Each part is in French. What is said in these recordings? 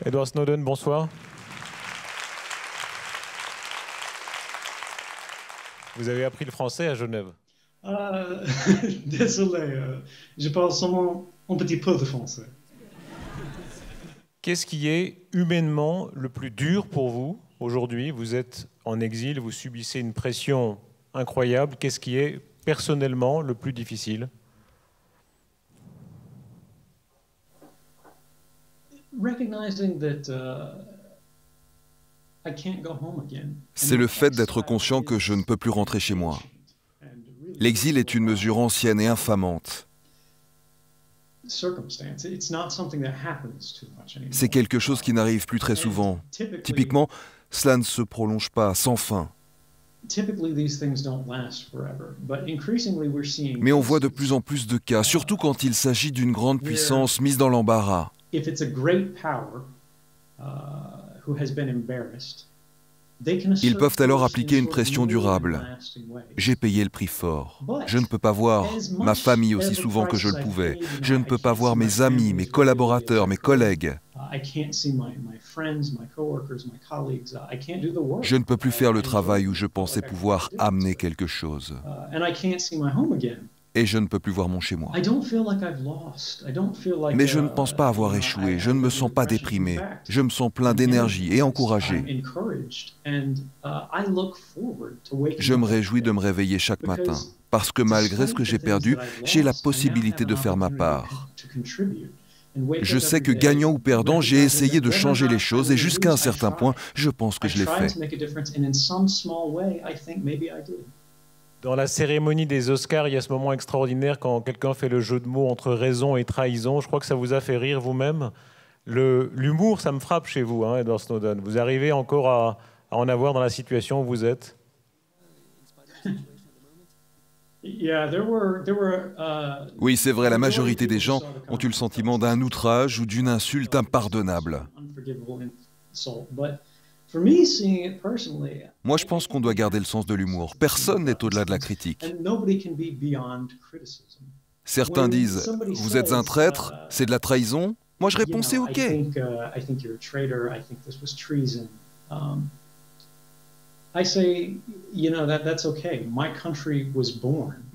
Edward Snowden, bonsoir. Vous avez appris le français à Genève. Désolé, je parle seulement un petit peu de français. Qu'est-ce qui est humainement le plus dur pour vous aujourd'hui? Vous êtes en exil, vous subissez une pression incroyable. Qu'est-ce qui est personnellement le plus difficile? C'est le fait d'être conscient que je ne peux plus rentrer chez moi. L'exil est une mesure ancienne et infamante. C'est quelque chose qui n'arrive plus très souvent. Typiquement, cela ne se prolonge pas sans fin. Mais on voit de plus en plus de cas, surtout quand il s'agit d'une grande puissance mise dans l'embarras. Ils peuvent alors appliquer une pression durable. J'ai payé le prix fort. Je ne peux pas voir ma famille aussi souvent que je le pouvais. Je ne peux pas voir mes amis, mes collaborateurs, mes collègues. Je ne peux plus faire le travail où je pensais pouvoir amener quelque chose. Et je ne peux plus voir mon chez-moi. Mais je ne pense pas avoir échoué, je ne me sens pas déprimé, je me sens plein d'énergie et encouragé. Je me réjouis de me réveiller chaque matin, parce que malgré ce que j'ai perdu, j'ai la possibilité de faire ma part. Je sais que gagnant ou perdant, j'ai essayé de changer les choses et jusqu'à un certain point, je pense que je l'ai fait. Dans la cérémonie des Oscars, il y a ce moment extraordinaire quand quelqu'un fait le jeu de mots entre raison et trahison. Je crois que ça vous a fait rire vous-même. L'humour, ça me frappe chez vous, hein, Edward Snowden. Vous arrivez encore à en avoir dans la situation où vous êtes? Oui, c'est vrai, la majorité des gens ont eu le sentiment d'un outrage ou d'une insulte impardonnable. Moi, je pense qu'on doit garder le sens de l'humour. Personne n'est au-delà de la critique. Certains disent « Vous êtes un traître, c'est de la trahison ?» Moi, je réponds « C'est OK ».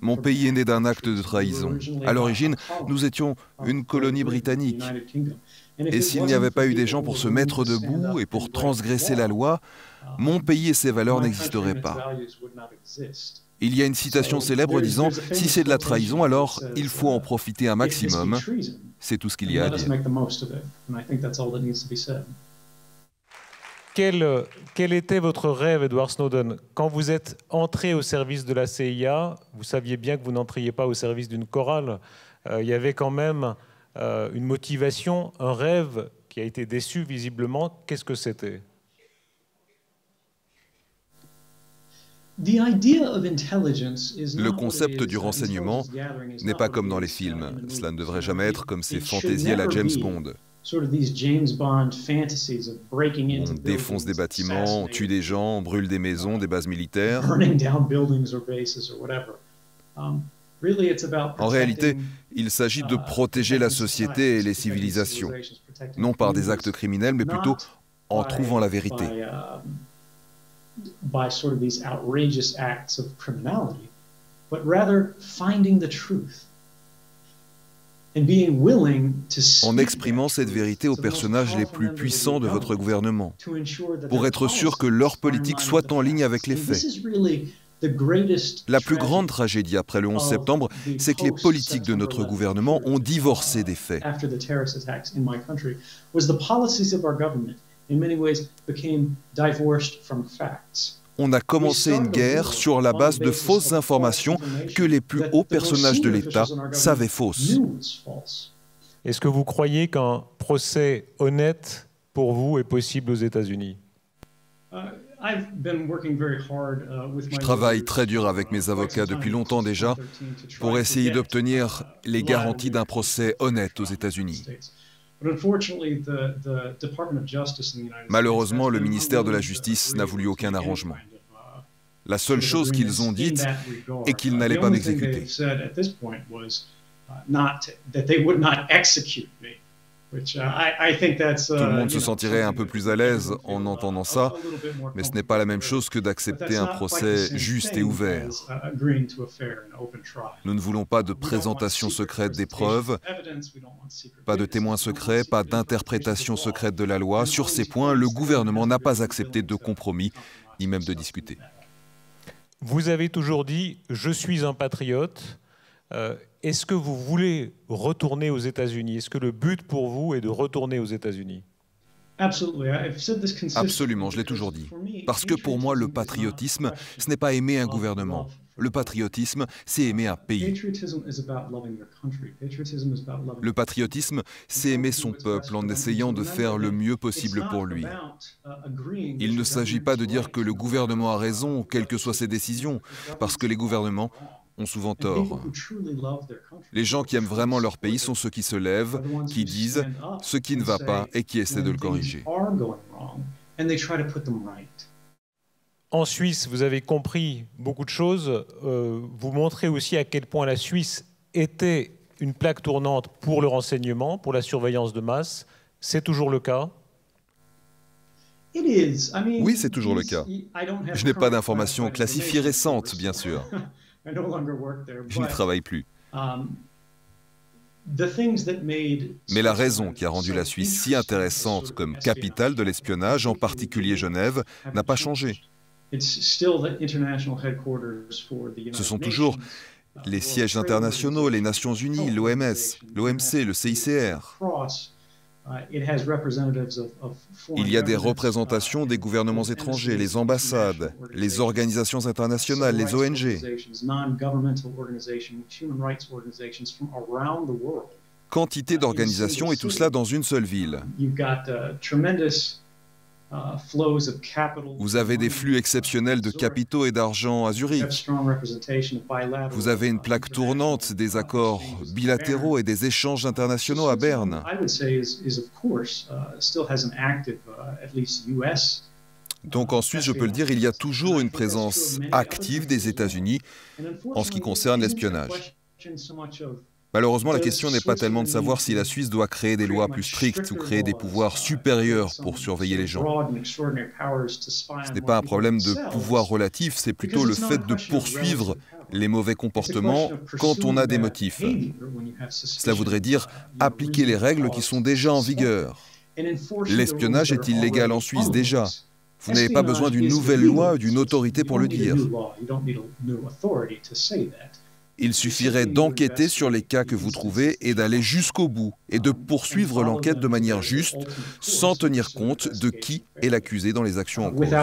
Mon pays est né d'un acte de trahison. À l'origine, nous étions une colonie britannique. Et s'il n'y avait pas eu des gens pour se mettre debout et pour transgresser la loi, mon pays et ses valeurs n'existeraient pas. Il y a une citation célèbre disant « Si c'est de la trahison, alors il faut en profiter un maximum ». C'est tout ce qu'il y a à dire. Quel était votre rêve, Edward Snowden? Quand vous êtes entré au service de la CIA, vous saviez bien que vous n'entriez pas au service d'une chorale. Il y avait quand même une motivation, un rêve qui a été déçu visiblement. Qu'est-ce que c'était? Le concept du renseignement n'est pas comme dans les films. Cela ne devrait jamais être comme ces fantaisies à la James Bond. On défonce des bâtiments, on tue des gens, on brûle des maisons, des bases militaires. En réalité, il s'agit de protéger la société et les civilisations, non par des actes criminels, mais plutôt en trouvant la vérité. En exprimant cette vérité aux personnages les plus puissants de votre gouvernement, pour être sûr que leur politique soit en ligne avec les faits. La plus grande tragédie après le 11 septembre, c'est que les politiques de notre gouvernement ont divorcé des faits. On a commencé une guerre sur la base de fausses informations que les plus hauts personnages de l'État savaient fausses. Est-ce que vous croyez qu'un procès honnête pour vous est possible aux États-Unis? Je travaille très dur avec mes avocats depuis longtemps déjà pour essayer d'obtenir les garanties d'un procès honnête aux États-Unis. Malheureusement, le ministère de la Justice n'a voulu aucun arrangement. La seule chose qu'ils ont dite est qu'ils n'allaient pas m'exécuter. Tout le monde se sentirait un peu plus à l'aise en entendant ça, mais ce n'est pas la même chose que d'accepter un procès juste et ouvert. Nous ne voulons pas de présentation secrète des preuves, pas de témoins secrets, pas d'interprétation secrète de la loi. Sur ces points, le gouvernement n'a pas accepté de compromis, ni même de discuter. Vous avez toujours dit « je suis un patriote ». Est-ce que vous voulez retourner aux États-Unis? Est-ce que le but pour vous est de retourner aux États-Unis? Absolument, je l'ai toujours dit. Parce que pour moi, le patriotisme, ce n'est pas aimer un gouvernement. Le patriotisme, c'est aimer un pays. Le patriotisme, c'est aimer son peuple en essayant de faire le mieux possible pour lui. Il ne s'agit pas de dire que le gouvernement a raison, quelles que soient ses décisions, parce que les gouvernements ont souvent tort. Les gens qui aiment vraiment leur pays sont ceux qui se lèvent, qui disent ce qui ne va pas et qui essaient de le corriger. En Suisse, vous avez compris beaucoup de choses. Vous montrez aussi à quel point la Suisse était une plaque tournante pour le renseignement, pour la surveillance de masse. C'est toujours le cas? Oui, c'est toujours le cas. Je n'ai pas d'informations classifiées récentes, bien sûr. Je n'y travaille plus. Mais la raison qui a rendu la Suisse si intéressante comme capitale de l'espionnage, en particulier Genève, n'a pas changé. Ce sont toujours les sièges internationaux, les Nations Unies, l'OMS, l'OMC, le CICR. Il y a des représentations des gouvernements étrangers, les ambassades, les organisations internationales, les ONG. Quantité d'organisations et tout cela dans une seule ville. Vous avez des flux exceptionnels de capitaux et d'argent à Zurich. Vous avez une plaque tournante des accords bilatéraux et des échanges internationaux à Berne. Donc en Suisse, je peux le dire, il y a toujours une présence active des États-Unis en ce qui concerne l'espionnage. Malheureusement, la question n'est pas tellement de savoir si la Suisse doit créer des lois plus strictes ou créer des pouvoirs supérieurs pour surveiller les gens. Ce n'est pas un problème de pouvoir relatif, c'est plutôt le fait de poursuivre les mauvais comportements quand on a des motifs. Cela voudrait dire appliquer les règles qui sont déjà en vigueur. L'espionnage est illégal en Suisse déjà. Vous n'avez pas besoin d'une nouvelle loi ou d'une autorité pour le dire. Il suffirait d'enquêter sur les cas que vous trouvez et d'aller jusqu'au bout et de poursuivre l'enquête de manière juste, sans tenir compte de qui est l'accusé dans les actions en cause.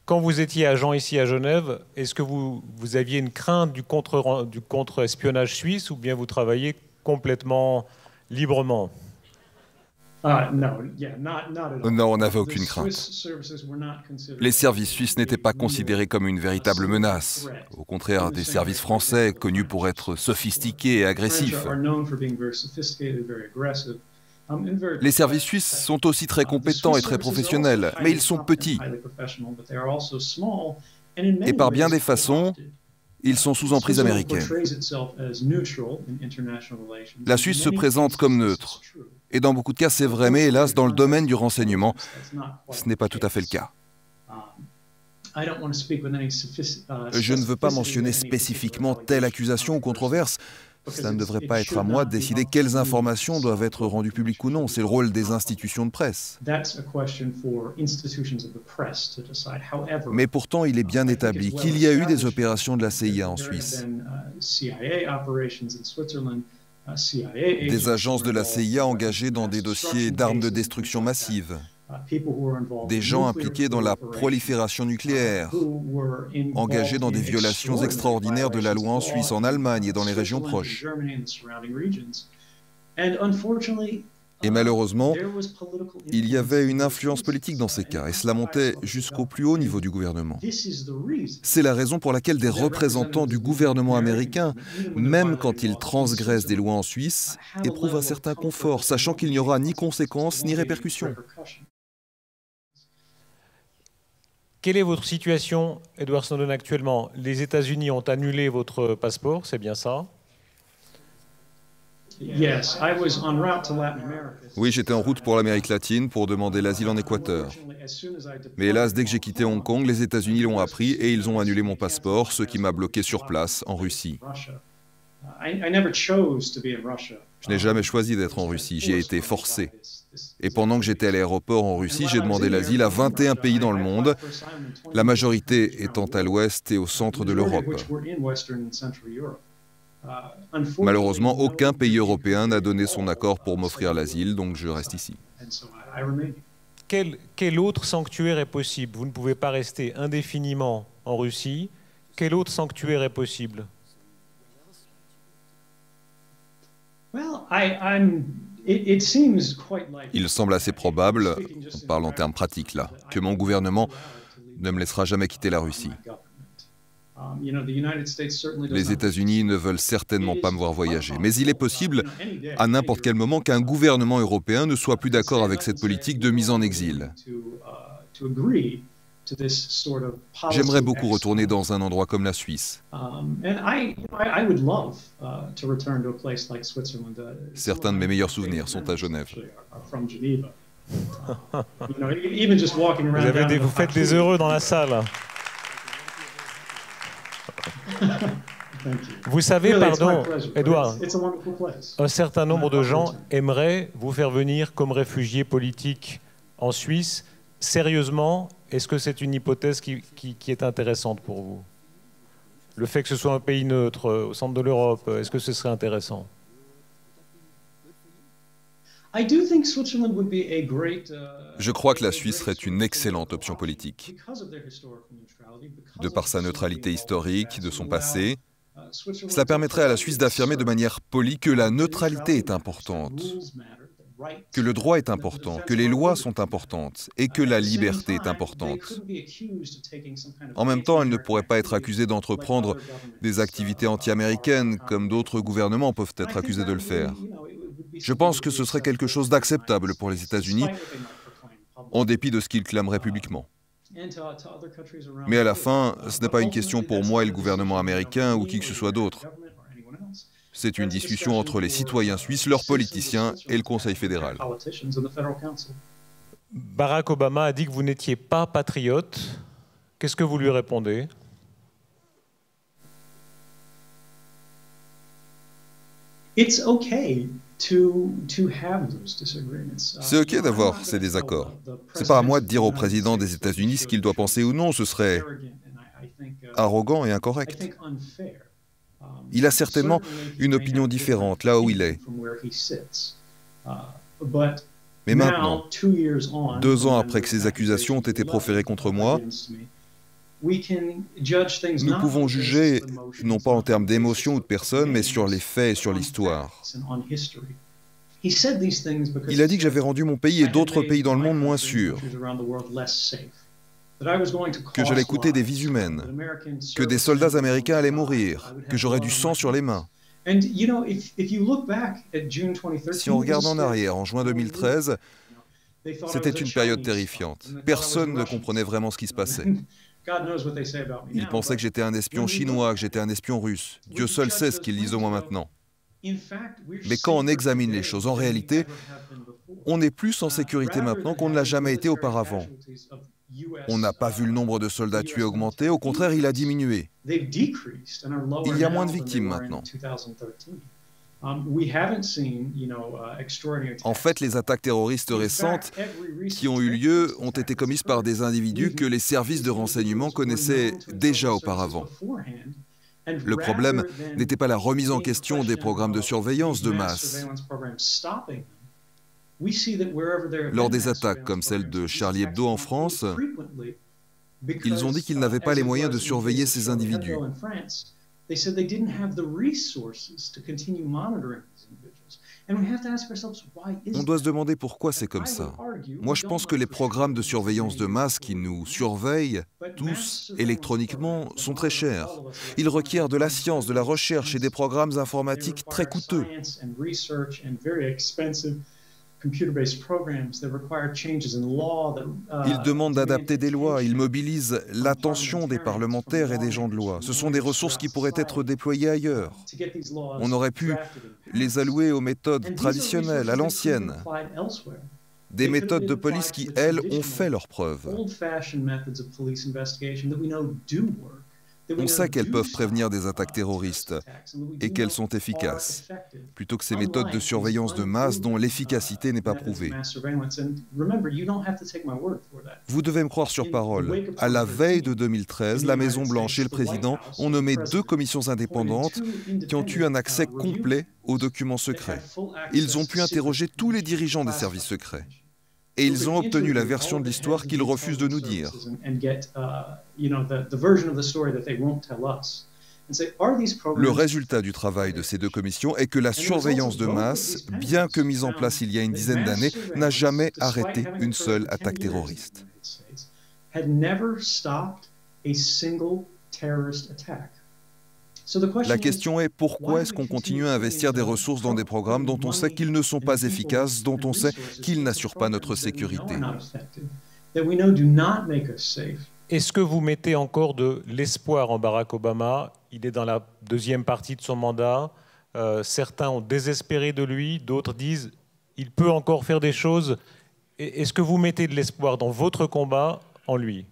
Quand vous étiez agent ici à Genève, est-ce que vous aviez une crainte du contre-espionnage suisse ou bien vous travaillez complètement librement? Non, on n'avait aucune crainte. Les services suisses n'étaient pas considérés comme une véritable menace. Au contraire, des services français, connus pour être sophistiqués et agressifs. Les services suisses sont aussi très compétents et très professionnels, mais ils sont petits. Et par bien des façons, ils sont sous emprise américaine. La Suisse se présente comme neutre. Et dans beaucoup de cas, c'est vrai, mais hélas, dans le domaine du renseignement, ce n'est pas tout à fait le cas. Je ne veux pas mentionner spécifiquement telle accusation ou controverse. Cela ne devrait pas être à moi de décider quelles informations doivent être rendues publiques ou non. C'est le rôle des institutions de presse. Mais pourtant, il est bien établi qu'il y a eu des opérations de la CIA en Suisse. Des agences de la CIA engagées dans des dossiers d'armes de destruction massive. Des gens impliqués dans la prolifération nucléaire, engagés dans des violations extraordinaires de la loi en Suisse, en Allemagne et dans les régions proches. Et malheureusement, il y avait une influence politique dans ces cas, et cela montait jusqu'au plus haut niveau du gouvernement. C'est la raison pour laquelle des représentants du gouvernement américain, même quand ils transgressent des lois en Suisse, éprouvent un certain confort, sachant qu'il n'y aura ni conséquences ni répercussions. Quelle est votre situation, Edward Snowden, actuellement? Les États-Unis ont annulé votre passeport, c'est bien ça? Oui, j'étais en route pour l'Amérique latine pour demander l'asile en Équateur. Mais hélas, dès que j'ai quitté Hong Kong, les États-Unis l'ont appris et ils ont annulé mon passeport, ce qui m'a bloqué sur place, en Russie. Je n'ai jamais choisi d'être en Russie, j'y ai été forcé. Et pendant que j'étais à l'aéroport en Russie, j'ai demandé l'asile à 21 pays dans le monde, la majorité étant à l'ouest et au centre de l'Europe. Malheureusement, aucun pays européen n'a donné son accord pour m'offrir l'asile, donc je reste ici. Quel autre sanctuaire est possible? Vous ne pouvez pas rester indéfiniment en Russie. Quel autre sanctuaire est possible? Il semble assez probable, on parle en termes pratiques là, que mon gouvernement ne me laissera jamais quitter la Russie. Les États-Unis ne veulent certainement pas me voir voyager, mais il est possible, à n'importe quel moment, qu'un gouvernement européen ne soit plus d'accord avec cette politique de mise en exil. J'aimerais beaucoup retourner dans un endroit comme la Suisse. Certains de mes meilleurs souvenirs sont à Genève. Vous faites des heureux dans la salle. Vous savez, pardon, Edouard, un certain nombre de gens aimeraient vous faire venir comme réfugié politique en Suisse. Sérieusement, est-ce que c'est une hypothèse qui est intéressante pour vous? Le fait que ce soit un pays neutre, au centre de l'Europe, est-ce que ce serait intéressant? Je crois que la Suisse serait une excellente option politique. De par sa neutralité historique, de son passé, cela permettrait à la Suisse d'affirmer de manière polie que la neutralité est importante, que le droit est important, que les lois sont importantes et que la liberté est importante. En même temps, elle ne pourrait pas être accusée d'entreprendre des activités anti-américaines comme d'autres gouvernements peuvent être accusés de le faire. Je pense que ce serait quelque chose d'acceptable pour les États-Unis, en dépit de ce qu'ils clameraient publiquement. Mais à la fin, ce n'est pas une question pour moi et le gouvernement américain ou qui que ce soit d'autre. C'est une discussion entre les citoyens suisses, leurs politiciens et le Conseil fédéral. Barack Obama a dit que vous n'étiez pas patriote. Qu'est-ce que vous lui répondez? C'est OK d'avoir ces désaccords. Ce n'est pas à moi de dire au président des États-Unis ce qu'il doit penser ou non, ce serait arrogant et incorrect. Il a certainement une opinion différente là où il est. Mais maintenant, 2 ans après que ces accusations ont été proférées contre moi, nous pouvons juger, non pas en termes d'émotion ou de personne, mais sur les faits et sur l'histoire. Il a dit que j'avais rendu mon pays et d'autres pays dans le monde moins sûrs, que j'allais coûter des vies humaines, que des soldats américains allaient mourir, que j'aurais du sang sur les mains. Si on regarde en arrière, en juin 2013, c'était une période terrifiante. Personne ne comprenait vraiment ce qui se passait. Ils pensaient que j'étais un espion chinois, que j'étais un espion russe. Dieu seul sait ce qu'ils disent de moi maintenant. Mais quand on examine les choses, en réalité, on est plus en sécurité maintenant qu'on ne l'a jamais été auparavant. On n'a pas vu le nombre de soldats tués augmenter, au contraire, il a diminué. Il y a moins de victimes maintenant. En fait, les attaques terroristes récentes qui ont eu lieu ont été commises par des individus que les services de renseignement connaissaient déjà auparavant. Le problème n'était pas la remise en question des programmes de surveillance de masse. Lors des attaques comme celle de Charlie Hebdo en France, ils ont dit qu'ils n'avaient pas les moyens de surveiller ces individus. On doit se demander pourquoi c'est comme ça. Moi, je pense que les programmes de surveillance de masse qui nous surveillent, tous, électroniquement, sont très chers. Ils requièrent de la science, de la recherche et des programmes informatiques très coûteux. Ils demandent d'adapter des lois, ils mobilisent l'attention des parlementaires et des gens de loi. Ce sont des ressources qui pourraient être déployées ailleurs. On aurait pu les allouer aux méthodes traditionnelles, à l'ancienne. Des méthodes de police qui, elles, ont fait leurs preuves. On sait qu'elles peuvent prévenir des attaques terroristes et qu'elles sont efficaces, plutôt que ces méthodes de surveillance de masse dont l'efficacité n'est pas prouvée. Vous devez me croire sur parole. À la veille de 2013, la Maison-Blanche et le président ont nommé 2 commissions indépendantes qui ont eu un accès complet aux documents secrets. Ils ont pu interroger tous les dirigeants des services secrets. Et ils ont obtenu la version de l'histoire qu'ils refusent de nous dire. Le résultat du travail de ces 2 commissions est que la surveillance de masse, bien que mise en place il y a une dizaine d'années, n'a jamais arrêté une seule attaque terroriste. La question est pourquoi est-ce qu'on continue à investir des ressources dans des programmes dont on sait qu'ils ne sont pas efficaces, dont on sait qu'ils n'assurent pas notre sécurité? Est-ce que vous mettez encore de l'espoir en Barack Obama? Il est dans la 2e partie de son mandat. Certains ont désespéré de lui, d'autres disent il peut encore faire des choses. Est-ce que vous mettez de l'espoir dans votre combat en lui?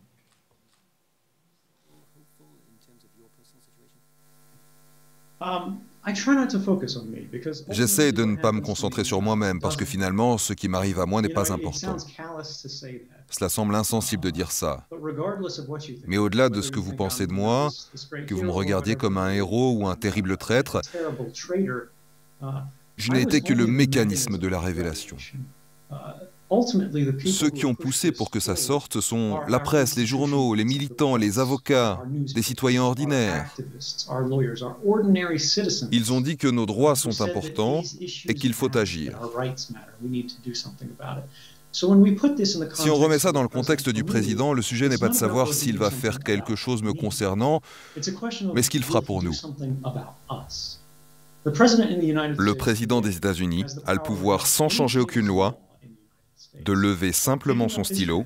J'essaie de ne pas me concentrer sur moi-même parce que finalement, ce qui m'arrive à moi n'est pas important. Cela semble insensible de dire ça. Mais au-delà de ce que vous pensez de moi, que vous me regardiez comme un héros ou un terrible traître, je n'ai été que le mécanisme de la révélation. Ceux qui ont poussé pour que ça sorte, ce sont la presse, les journaux, les militants, les avocats, des citoyens ordinaires. Ils ont dit que nos droits sont importants et qu'il faut agir. Si on remet ça dans le contexte du président, le sujet n'est pas de savoir s'il va faire quelque chose me concernant, mais ce qu'il fera pour nous. Le président des États-Unis a le pouvoir, sans changer aucune loi, de lever simplement son stylo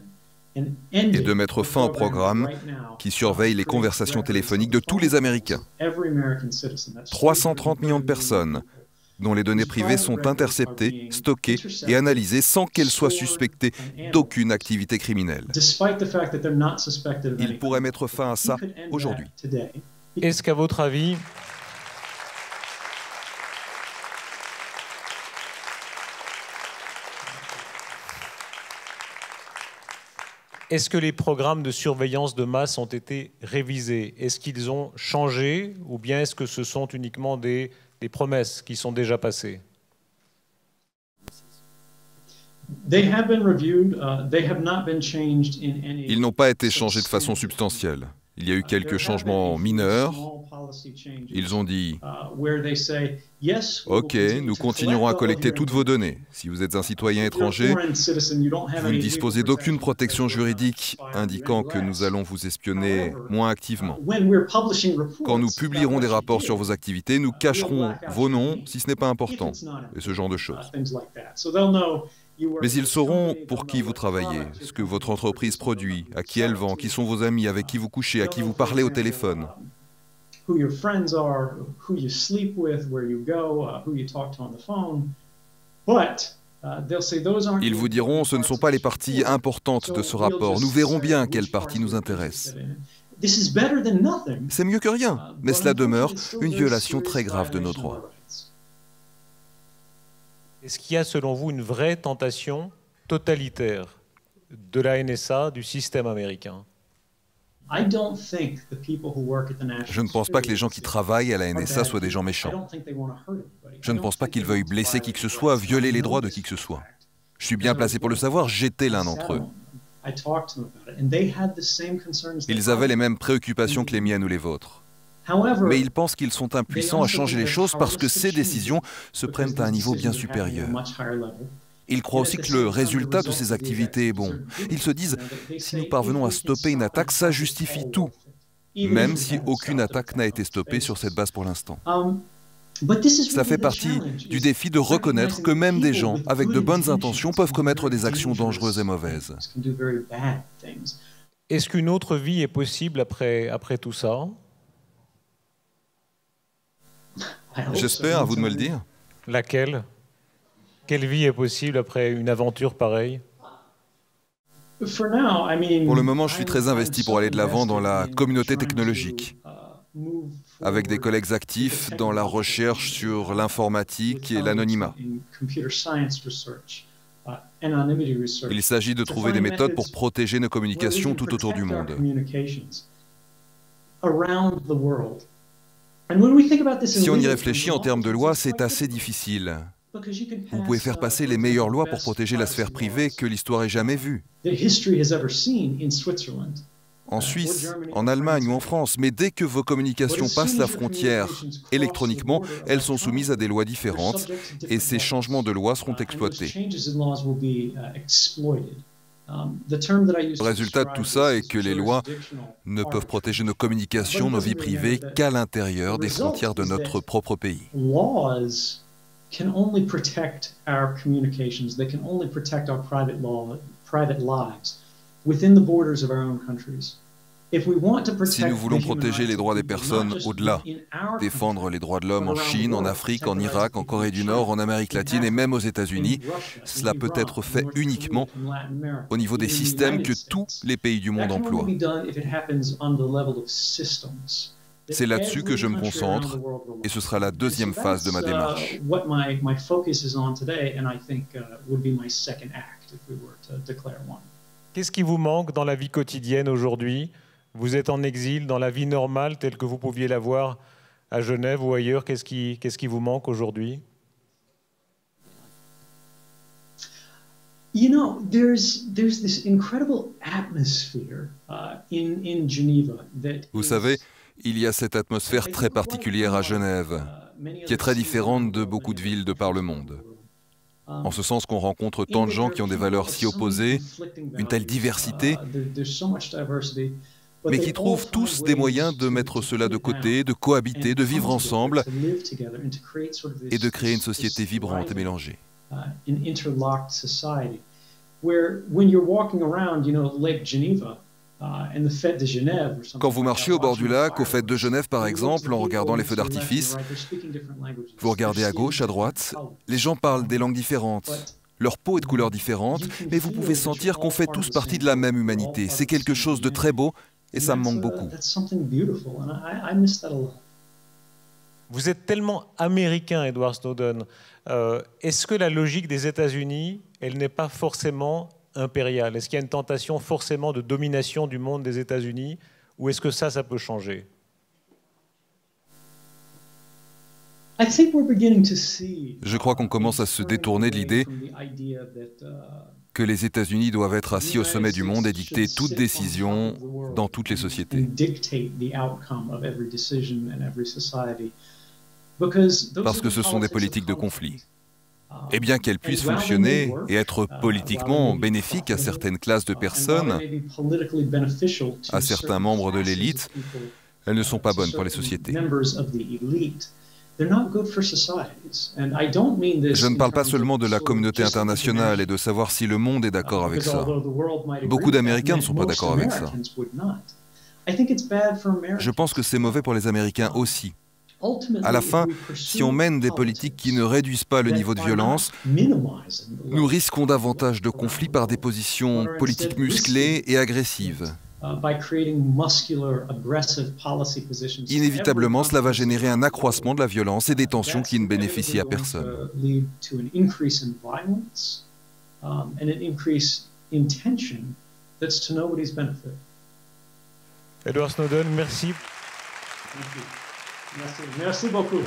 et de mettre fin au programme qui surveille les conversations téléphoniques de tous les Américains. 330 millions de personnes dont les données privées sont interceptées, stockées et analysées sans qu'elles soient suspectées d'aucune activité criminelle. Ils pourraient mettre fin à ça aujourd'hui. Est-ce qu'à votre avis, est-ce que les programmes de surveillance de masse ont été révisés? Est-ce qu'ils ont changé ou bien est-ce que ce sont uniquement des promesses qui sont déjà passées? Ils n'ont pas été changés de façon substantielle. Il y a eu quelques changements mineurs. Ils ont dit « Ok, nous continuerons à collecter toutes vos données. Si vous êtes un citoyen étranger, vous ne disposez d'aucune protection juridique indiquant que nous allons vous espionner moins activement. Quand nous publierons des rapports sur vos activités, nous cacherons vos noms si ce n'est pas important. » Et ce genre de choses. Mais ils sauront pour qui vous travaillez, ce que votre entreprise produit, à qui elle vend, qui sont vos amis, avec qui vous couchez, à qui vous parlez au téléphone. Ils vous diront, ce ne sont pas les parties importantes de ce rapport. Nous verrons bien quelle partie nous intéresse. C'est mieux que rien, mais cela demeure une violation très grave de nos droits. Est-ce qu'il y a, selon vous, une vraie tentation totalitaire de la NSA, du système américain? Je ne pense pas que les gens qui travaillent à la NSA soient des gens méchants. Je ne pense pas qu'ils veuillent blesser qui que ce soit, violer les droits de qui que ce soit. Je suis bien placé pour le savoir, j'étais l'un d'entre eux. Ils avaient les mêmes préoccupations que les miennes ou les vôtres. Mais ils pensent qu'ils sont impuissants à changer les choses parce que ces décisions se prennent à un niveau bien supérieur. Ils croient aussi que le résultat de ces activités est bon. Ils se disent, si nous parvenons à stopper une attaque, ça justifie tout, même si aucune attaque n'a été stoppée sur cette base pour l'instant. Ça fait partie du défi de reconnaître que même des gens avec de bonnes intentions peuvent commettre des actions dangereuses et mauvaises. Est-ce qu'une autre vie est possible après tout ça? J'espère, à vous de me le dire. Laquelle? Quelle vie est possible après une aventure pareille? Pour le moment, je suis très investi pour aller de l'avant dans la communauté technologique, avec des collègues actifs dans la recherche sur l'informatique et l'anonymat. Il s'agit de trouver des méthodes pour protéger nos communications tout autour du monde. Si on y réfléchit en termes de loi, c'est assez difficile. Vous pouvez faire passer les meilleures lois pour protéger la sphère privée que l'histoire ait jamais vue. En Suisse, en Allemagne ou en France, mais dès que vos communications passent la frontière électroniquement, elles sont soumises à des lois différentes et ces changements de loi seront exploités. Le résultat de tout ça est que les lois ne peuvent protéger nos communications, nos vies privées qu'à l'intérieur des frontières de notre propre pays. Can only protect our communications. They can only protect our private lives within the borders of our own countries. Si nous voulons protéger les droits des personnes au-delà, défendre les droits de l'homme en Chine, en Afrique, en Irak, en Corée du Nord, en Amérique latine et même aux États-Unis, cela peut être fait uniquement au niveau des systèmes que tous les pays du monde emploient. C'est là-dessus que je me concentre et ce sera la deuxième phase de ma démarche. Qu'est-ce qui vous manque dans la vie quotidienne aujourd'hui? Vous êtes en exil, dans la vie normale telle que vous pouviez la voir à Genève ou ailleurs. Qu'est-ce qui vous manque aujourd'hui? You know, there's this incredible atmosphere in Geneva that Vous savez, il y a cette atmosphère très particulière à Genève, qui est très différente de beaucoup de villes de par le monde. En ce sens qu'on rencontre tant de gens qui ont des valeurs si opposées, une telle diversité, mais qui trouvent tous des moyens de mettre cela de côté, de cohabiter, de vivre ensemble et de créer une société vibrante et mélangée. Quand vous marchez au bord du lac, aux fêtes de Genève par exemple, en regardant les feux d'artifice, vous regardez à gauche, à droite, les gens parlent des langues différentes, leur peau est de couleur différente, mais vous pouvez sentir qu'on fait tous partie de la même humanité. C'est quelque chose de très beau et ça me manque beaucoup. Vous êtes tellement américain, Edward Snowden. Est-ce que la logique des États-Unis, elle n'est pas forcément impériale? Est-ce qu'il y a une tentation forcément de domination du monde des États-Unis, ou est-ce que ça peut changer? Je crois qu'on commence à se détourner de l'idée que les États-Unis doivent être assis au sommet du monde et dicter toute décision dans toutes les sociétés. Parce que ce sont des politiques de conflit. Et bien qu'elles puissent fonctionner et être politiquement bénéfiques à certaines classes de personnes, à certains membres de l'élite, elles ne sont pas bonnes pour les sociétés. Je ne parle pas seulement de la communauté internationale et de savoir si le monde est d'accord avec ça. Beaucoup d'Américains ne sont pas d'accord avec ça. Je pense que c'est mauvais pour les Américains aussi. À la fin, si on mène des politiques qui ne réduisent pas le niveau de violence, nous risquons davantage de conflits par des positions politiques musclées et agressives. Inévitablement, cela va générer un accroissement de la violence et des tensions qui ne bénéficient à personne. Edward Snowden, merci. Merci beaucoup.